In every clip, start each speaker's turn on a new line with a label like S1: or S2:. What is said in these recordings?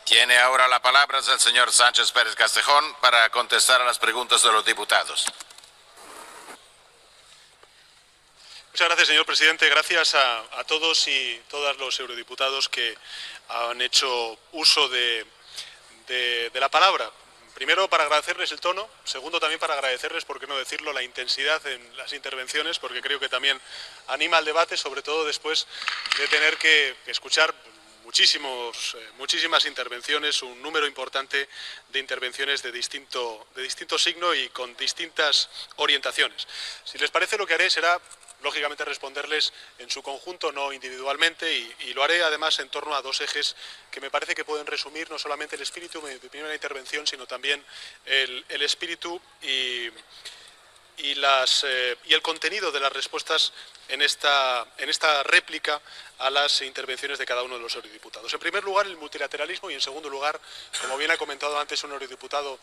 S1: Tiene ahora la palabra el señor Sánchez Pérez Castejón para contestar a las preguntas de los diputados.
S2: Muchas gracias, señor presidente. Gracias a todos y todas los eurodiputados que han hecho uso de la palabra. Primero, para agradecerles el tono. Segundo, también para agradecerles, por qué no decirlo, la intensidad en las intervenciones, porque creo que también anima el debate, sobre todo después de tener que escuchar muchísimas intervenciones, un número importante de intervenciones de distinto signo y con distintas orientaciones. Si les parece, lo que haré será, lógicamente, responderles en su conjunto, no individualmente, y lo haré además en torno a dos ejes que me parece que pueden resumir no solamente el espíritu de mi primera intervención, sino también el espíritu y el contenido de las respuestas en esta réplica a las intervenciones de cada uno de los eurodiputados. En primer lugar, el multilateralismo y, en segundo lugar, como bien ha comentado antes un eurodiputado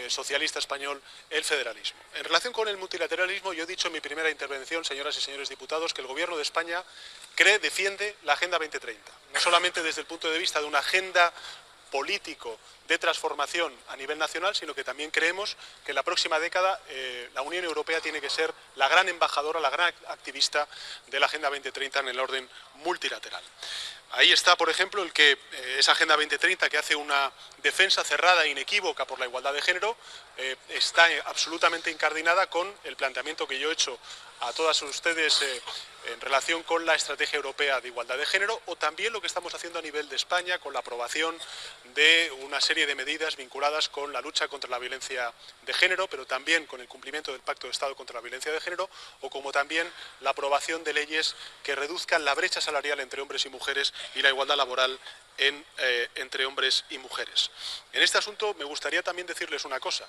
S2: socialista español, el federalismo. En relación con el multilateralismo, yo he dicho en mi primera intervención, señoras y señores diputados, que el Gobierno de España defiende la Agenda 2030, no solamente desde el punto de vista de una agenda político de transformación a nivel nacional, sino que también creemos que en la próxima década la Unión Europea tiene que ser la gran embajadora, la gran activista de la Agenda 2030 en el orden multilateral. Ahí está, por ejemplo, esa Agenda 2030, que hace una defensa cerrada e inequívoca por la igualdad de género, está absolutamente incardinada con el planteamiento que yo he hecho a todas ustedes en relación con la Estrategia Europea de Igualdad de Género, o también lo que estamos haciendo a nivel de España con la aprobación de una serie de medidas vinculadas con la lucha contra la violencia de género, pero también con el cumplimiento del Pacto de Estado contra la Violencia de Género, o como también la aprobación de leyes que reduzcan la brecha salarial entre hombres y mujeres y la igualdad laboral entre hombres y mujeres. En este asunto me gustaría también decirles una cosa.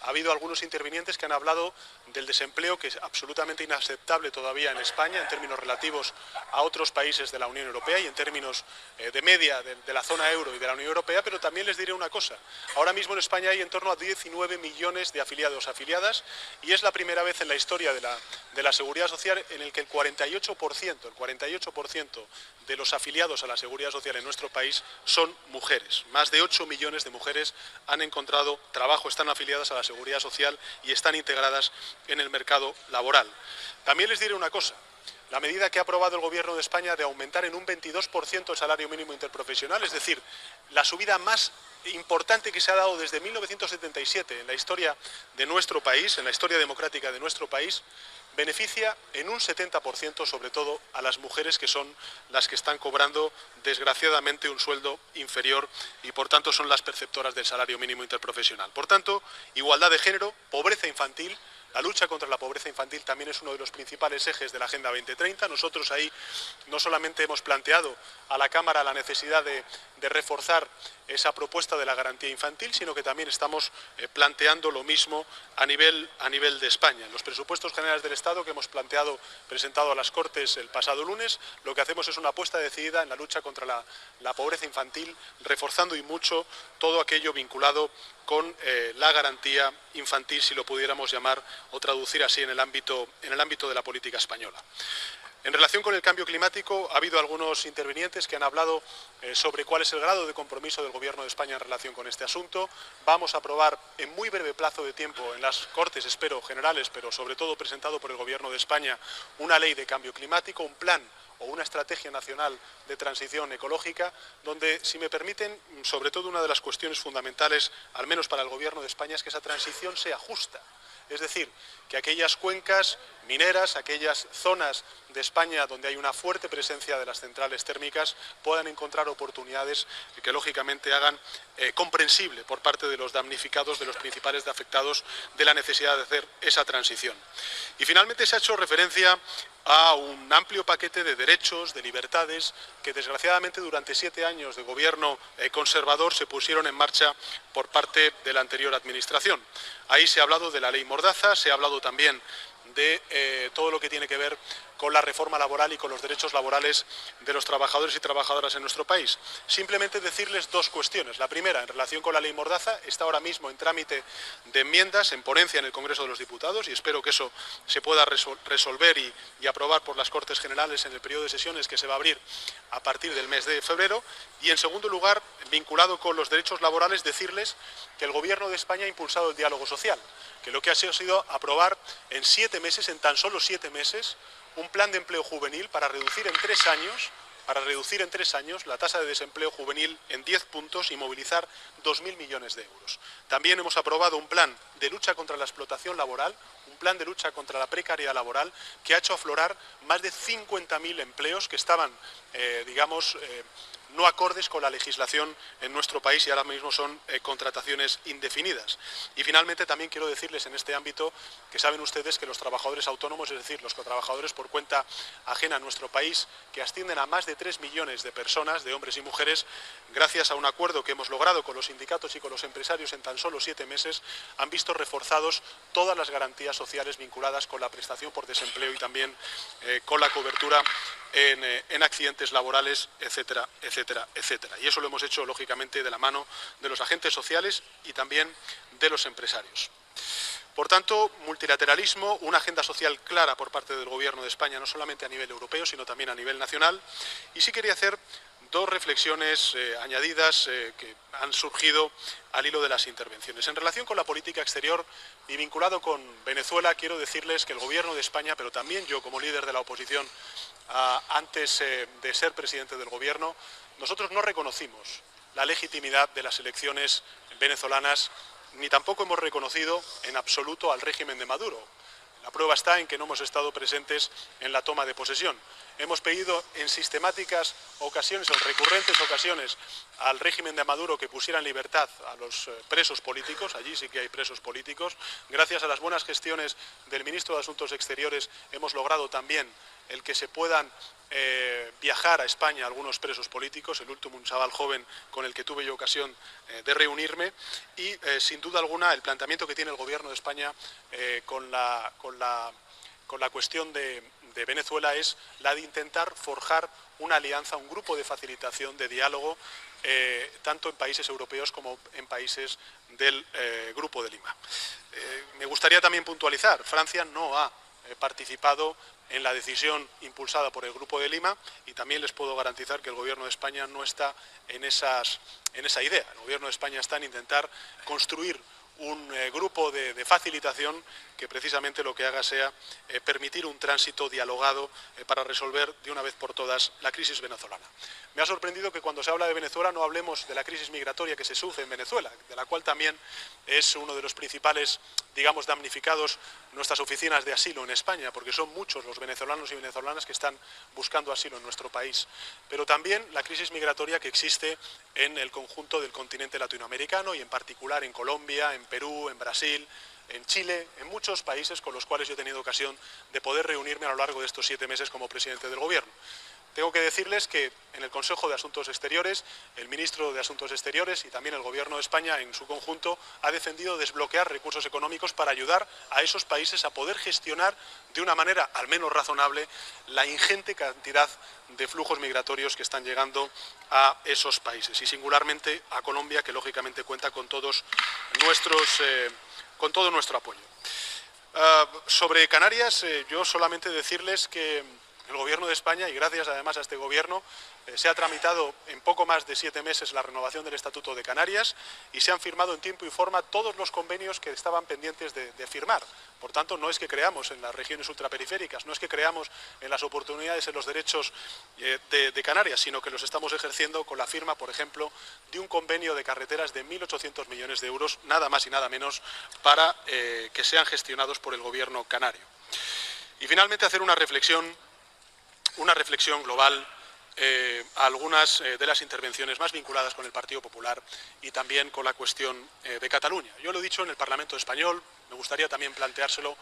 S2: Ha habido algunos intervinientes que han hablado del desempleo, que es absolutamente inaceptable todavía en España en términos relativos a otros países de la Unión Europea y en términos de media de la zona euro y de la Unión Europea, pero también les diré una cosa. Ahora mismo en España hay en torno a 19 millones de afiliados o afiliadas, y es la primera vez en la historia de la Seguridad Social en el que el 48% de los afiliados a la Seguridad Social en nuestro país son mujeres. Más de 8 millones de mujeres han encontrado trabajo, están afiliadas a la Seguridad Social y están integradas en el mercado laboral. También les diré una cosa. La medida que ha aprobado el Gobierno de España de aumentar en un 22% el salario mínimo interprofesional, es decir, la subida más importante que se ha dado desde 1977 en la historia de nuestro país, en la historia democrática de nuestro país, beneficia en un 70% sobre todo a las mujeres, que son las que están cobrando desgraciadamente un sueldo inferior y por tanto son las perceptoras del salario mínimo interprofesional. Por tanto, igualdad de género, pobreza infantil. La lucha contra la pobreza infantil también es uno de los principales ejes de la Agenda 2030. Nosotros ahí no solamente hemos planteado a la Cámara la necesidad de reforzar esa propuesta de la garantía infantil, sino que también estamos planteando lo mismo a nivel de España. En los presupuestos generales del Estado que hemos presentado a las Cortes el pasado lunes, lo que hacemos es una apuesta decidida en la lucha contra la pobreza infantil, reforzando y mucho todo aquello vinculado con la garantía infantil, si lo pudiéramos llamar o traducir así en el ámbito de la política española. En relación con el cambio climático, ha habido algunos intervinientes que han hablado sobre cuál es el grado de compromiso del Gobierno de España en relación con este asunto. Vamos a aprobar en muy breve plazo de tiempo en las Cortes, espero, generales, pero sobre todo presentado por el Gobierno de España, una ley de cambio climático, un plan o una estrategia nacional de transición ecológica, donde, si me permiten, sobre todo una de las cuestiones fundamentales, al menos para el Gobierno de España, es que esa transición sea justa. Es decir, que aquellas cuencas mineras, aquellas zonas de España donde hay una fuerte presencia de las centrales térmicas, puedan encontrar oportunidades que lógicamente hagan comprensible por parte de los damnificados, de los principales afectados, de la necesidad de hacer esa transición. Y finalmente se ha hecho referencia a un amplio paquete de derechos, de libertades, que desgraciadamente durante 7 años de gobierno conservador se pusieron en marcha por parte de la anterior administración. Ahí se ha hablado de la ley Mordaza, se ha hablado también de todo lo que tiene que ver con la reforma laboral y con los derechos laborales de los trabajadores y trabajadoras en nuestro país. Simplemente decirles dos cuestiones. La primera, en relación con la ley Mordaza, está ahora mismo en trámite de enmiendas, en ponencia en el Congreso de los Diputados, y espero que eso se pueda resolver y aprobar por las Cortes Generales en el periodo de sesiones que se va a abrir a partir del mes de febrero. Y en segundo lugar, vinculado con los derechos laborales, decirles que el Gobierno de España ha impulsado el diálogo social, que lo que ha sido aprobar en 7 meses, en tan solo 7 meses, un plan de empleo juvenil para reducir en 3 años la tasa de desempleo juvenil en 10 puntos y movilizar 2.000 millones de euros. También hemos aprobado un plan de lucha contra la explotación laboral, un plan de lucha contra la precariedad laboral que ha hecho aflorar más de 50.000 empleos que estaban, no acordes con la legislación en nuestro país y ahora mismo son contrataciones indefinidas. Y finalmente también quiero decirles en este ámbito que saben ustedes que los trabajadores autónomos, es decir, los trabajadores por cuenta ajena en nuestro país, que ascienden a más de 3 millones de personas, de hombres y mujeres, gracias a un acuerdo que hemos logrado con los sindicatos y con los empresarios en tan solo 7 meses, han visto reforzados todas las garantías sociales vinculadas con la prestación por desempleo y también con la cobertura en accidentes laborales, etcétera, etcétera, etcétera. Y eso lo hemos hecho, lógicamente, de la mano de los agentes sociales y también de los empresarios. Por tanto, multilateralismo, una agenda social clara por parte del Gobierno de España, no solamente a nivel europeo, sino también a nivel nacional. Y sí quería hacer dos reflexiones añadidas que han surgido al hilo de las intervenciones. En relación con la política exterior y vinculado con Venezuela, quiero decirles que el Gobierno de España, pero también yo como líder de la oposición, antes de ser presidente del Gobierno, nosotros no reconocimos la legitimidad de las elecciones venezolanas, ni tampoco hemos reconocido en absoluto al régimen de Maduro. La prueba está en que no hemos estado presentes en la toma de posesión. Hemos pedido en sistemáticas ocasiones, en recurrentes ocasiones, al régimen de Maduro que pusiera en libertad a los presos políticos, allí sí que hay presos políticos. Gracias a las buenas gestiones del ministro de Asuntos Exteriores hemos logrado también el que se puedan viajar a España algunos presos políticos, el último un chaval joven con el que tuve yo ocasión de reunirme y sin duda alguna el planteamiento que tiene el Gobierno de España con la cuestión de Venezuela es la de intentar forjar una alianza, un grupo de facilitación, de diálogo, tanto en países europeos como en países del Grupo de Lima. Me gustaría también puntualizar, Francia no ha participado en la decisión impulsada por el Grupo de Lima y también les puedo garantizar que el Gobierno de España no está en esa idea. El Gobierno de España está en intentar construir un grupo de facilitación que precisamente lo que haga sea permitir un tránsito dialogado para resolver de una vez por todas la crisis venezolana. Me ha sorprendido que cuando se habla de Venezuela no hablemos de la crisis migratoria que se sufre en Venezuela, de la cual también es uno de los principales, damnificados nuestras oficinas de asilo en España, porque son muchos los venezolanos y venezolanas que están buscando asilo en nuestro país. Pero también la crisis migratoria que existe en el conjunto del continente latinoamericano y en particular en Colombia, en Perú, en Brasil, en Chile, en muchos países con los cuales yo he tenido ocasión de poder reunirme a lo largo de estos 7 meses como presidente del Gobierno. Tengo que decirles que en el Consejo de Asuntos Exteriores, el ministro de Asuntos Exteriores y también el Gobierno de España en su conjunto ha defendido desbloquear recursos económicos para ayudar a esos países a poder gestionar de una manera al menos razonable la ingente cantidad de flujos migratorios que están llegando a esos países y singularmente a Colombia, que lógicamente cuenta con todo nuestro apoyo. Sobre Canarias, yo solamente decirles que el Gobierno de España, y gracias además a este Gobierno, se ha tramitado en poco más de 7 meses la renovación del Estatuto de Canarias y se han firmado en tiempo y forma todos los convenios que estaban pendientes de firmar. Por tanto, no es que creamos en las regiones ultraperiféricas, no es que creamos en las oportunidades, en los derechos de Canarias, sino que los estamos ejerciendo con la firma, por ejemplo, de un convenio de carreteras de 1.800 millones de euros, nada más y nada menos, para que sean gestionados por el Gobierno canario. Y finalmente hacer una reflexión global a algunas de las intervenciones más vinculadas con el Partido Popular y también con la cuestión de Cataluña. Yo lo he dicho en el Parlamento español, me gustaría también planteárselo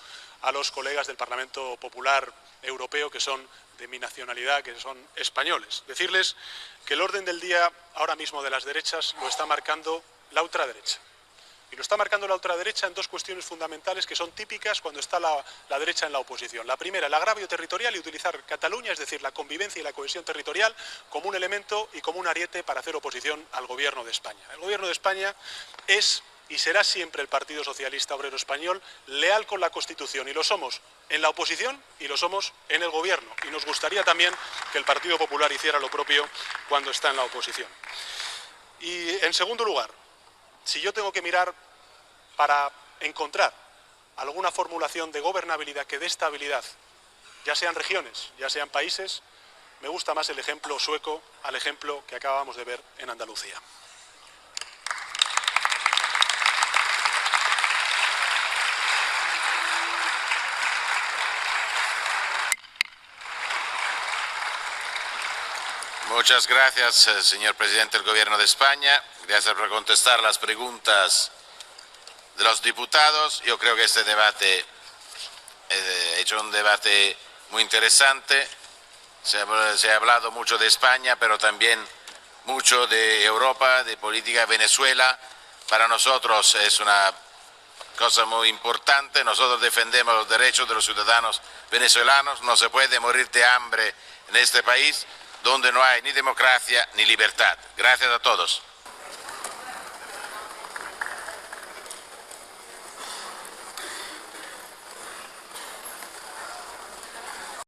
S2: a los colegas del Parlamento Popular Europeo que son de mi nacionalidad, que son españoles. Decirles que el orden del día ahora mismo de las derechas lo está marcando la ultraderecha. Y lo está marcando la ultraderecha en dos cuestiones fundamentales que son típicas cuando está la derecha en la oposición. La primera, el agravio territorial y utilizar Cataluña, es decir, la convivencia y la cohesión territorial, como un elemento y como un ariete para hacer oposición al Gobierno de España. El Gobierno de España es y será siempre el Partido Socialista Obrero Español leal con la Constitución, y lo somos en la oposición y lo somos en el Gobierno. Y nos gustaría también que el Partido Popular hiciera lo propio cuando está en la oposición. Y, en segundo lugar, si yo tengo que mirar para encontrar alguna formulación de gobernabilidad que dé estabilidad, ya sean regiones, ya sean países, me gusta más el ejemplo sueco al ejemplo que acabamos de ver en Andalucía.
S1: Muchas gracias, señor presidente del Gobierno de España. Gracias por contestar las preguntas de los diputados. Yo creo que este debate ha hecho un debate muy interesante. Se ha hablado mucho de España, pero también mucho de Europa, de política de Venezuela. Para nosotros es una cosa muy importante. Nosotros defendemos los derechos de los ciudadanos venezolanos. No se puede morir de hambre en este país donde no hay ni democracia ni libertad. Gracias a todos.